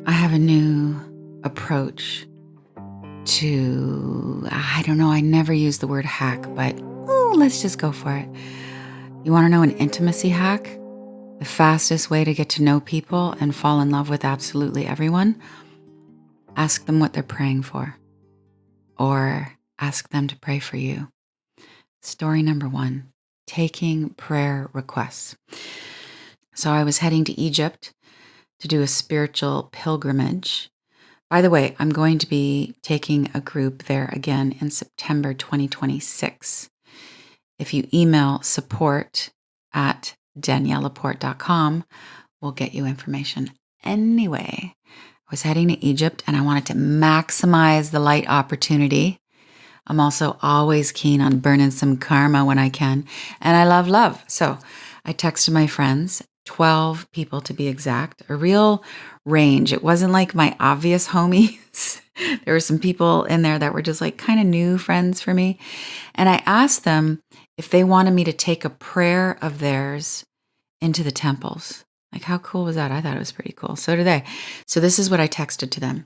I have a new approach to, I don't know, I never use the word hack, but let's just go for it. You want to know an intimacy hack? The fastest way to get to know people and fall in love with absolutely everyone? Ask them what they're praying for, or ask them to pray for you. Story number 1, taking prayer requests. So I was heading to Egypt to do a spiritual pilgrimage. By the way, I'm going to be taking a group there again in September 2026. If you email support@daniellelaporte.com, we'll get you information. Anyway, I was heading to Egypt and I wanted to maximize the light opportunity. I'm also always keen on burning some karma when I can, and I love love. So I texted my friends, 12 people to be exact, a real range. It wasn't like my obvious homies. There were some people in there that were just like kind of new friends for me. And I asked them if they wanted me to take a prayer of theirs into the temples. Like, how cool was that? I thought it was pretty cool. So did they. So this is what I texted to them.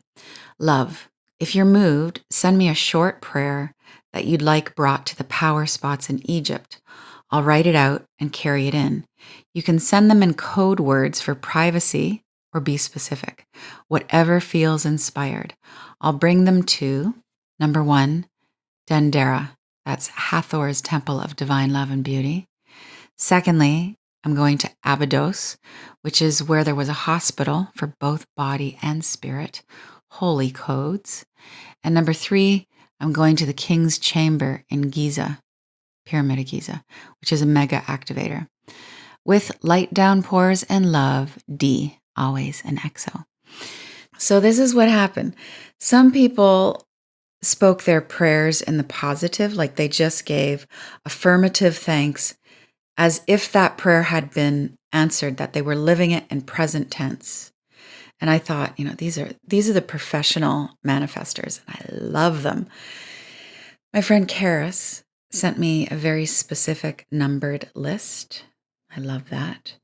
Love, if you're moved, send me a short prayer that you'd like brought to the power spots in Egypt. I'll write it out and carry it in. You can send them in code words for privacy or be specific, whatever feels inspired. I'll bring them to, number 1, Dendera. That's Hathor's Temple of Divine Love and Beauty. Secondly, I'm going to Abydos, which is where there was a hospital for both body and spirit. Holy codes. And number 3, I'm going to the King's Chamber in Giza, Pyramid of Giza, which is a mega activator. With light downpours and love, D, always an XO. So this is what happened. Some people spoke their prayers in the positive, like they just gave affirmative thanks as if that prayer had been answered, that they were living it in present tense. And I thought, these are the professional manifestors, and I love them. My friend Karis sent me a very specific numbered list. I love that.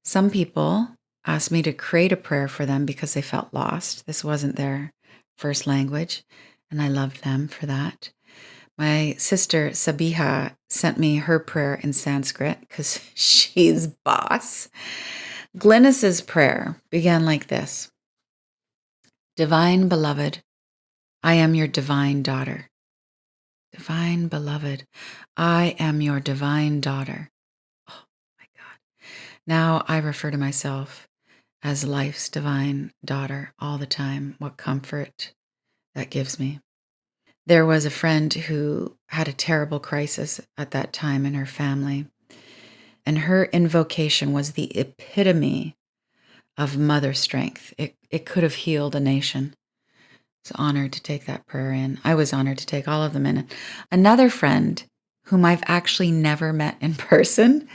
Some people asked me to create a prayer for them because they felt lost. This wasn't their first language, and I love them for that. My sister Sabiha sent me her prayer in Sanskrit because she's boss. Glynis's prayer began like this. Divine beloved, I am your divine daughter. Divine beloved, I am your divine daughter. Oh my God. Now I refer to myself as life's divine daughter all the time. What comfort that gives me. There was a friend who had a terrible crisis at that time in her family, and her invocation was the epitome of mother strength. It could have healed a nation. I was honored to take that prayer in. I was honored to take all of them in. Another friend, whom I've actually never met in person,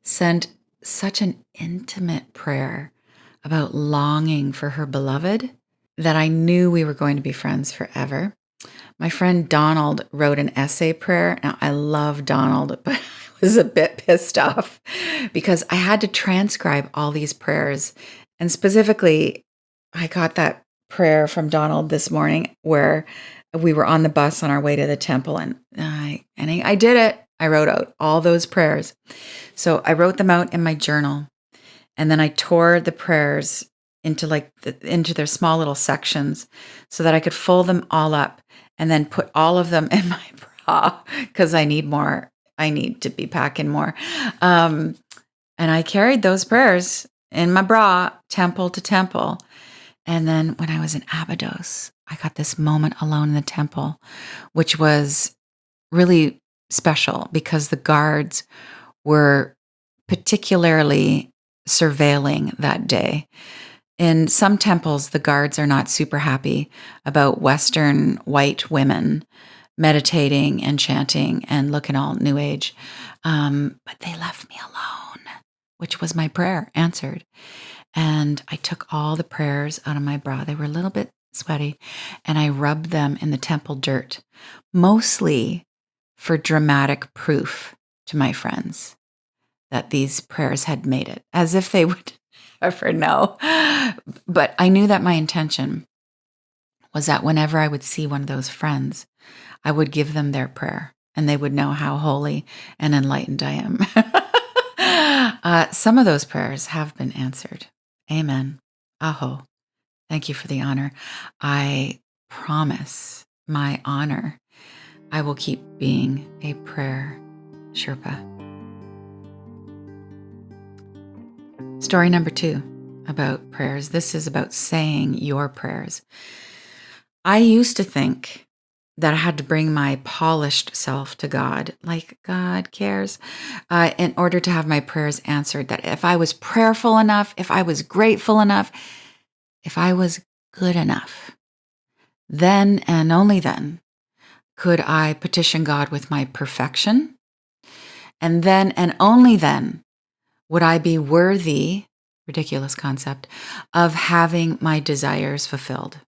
sent such an intimate prayer about longing for her beloved that I knew we were going to be friends forever. My friend Donald wrote an essay prayer. Now, I love Donald, but I was a bit pissed off because I had to transcribe all these prayers. And specifically, I got that prayer from Donald this morning where we were on the bus on our way to the temple, and I did it. I wrote out all those prayers. So I wrote them out in my journal, and then I tore the prayers into their small little sections so that I could fold them all up and then put all of them in my bra because I need more. I need to be packing more. And I carried those prayers in my bra, temple to temple. And then when I was in Abydos, I got this moment alone in the temple, which was really special because the guards were particularly surveilling that day. In some temples, the guards are not super happy about Western white women meditating and chanting and looking all new age. But they left me alone, which was my prayer answered. And I took all the prayers out of my bra. They were a little bit sweaty, and I rubbed them in the temple dirt, mostly for dramatic proof to my friends that these prayers had made it, as if they would ever know. But I knew that my intention was that whenever I would see one of those friends, I would give them their prayer and they would know how holy and enlightened I am. Some of those prayers have been answered. Amen. Aho. Thank you for the honor. I promise my honor. I will keep being a prayer Sherpa. Story number 2 about prayers. This is about saying your prayers. I used to think that I had to bring my polished self to God, like God cares, in order to have my prayers answered. That if I was prayerful enough, if I was grateful enough, if I was good enough, then and only then could I petition God with my perfection. And then and only then would I be worthy, ridiculous concept, of having my desires fulfilled.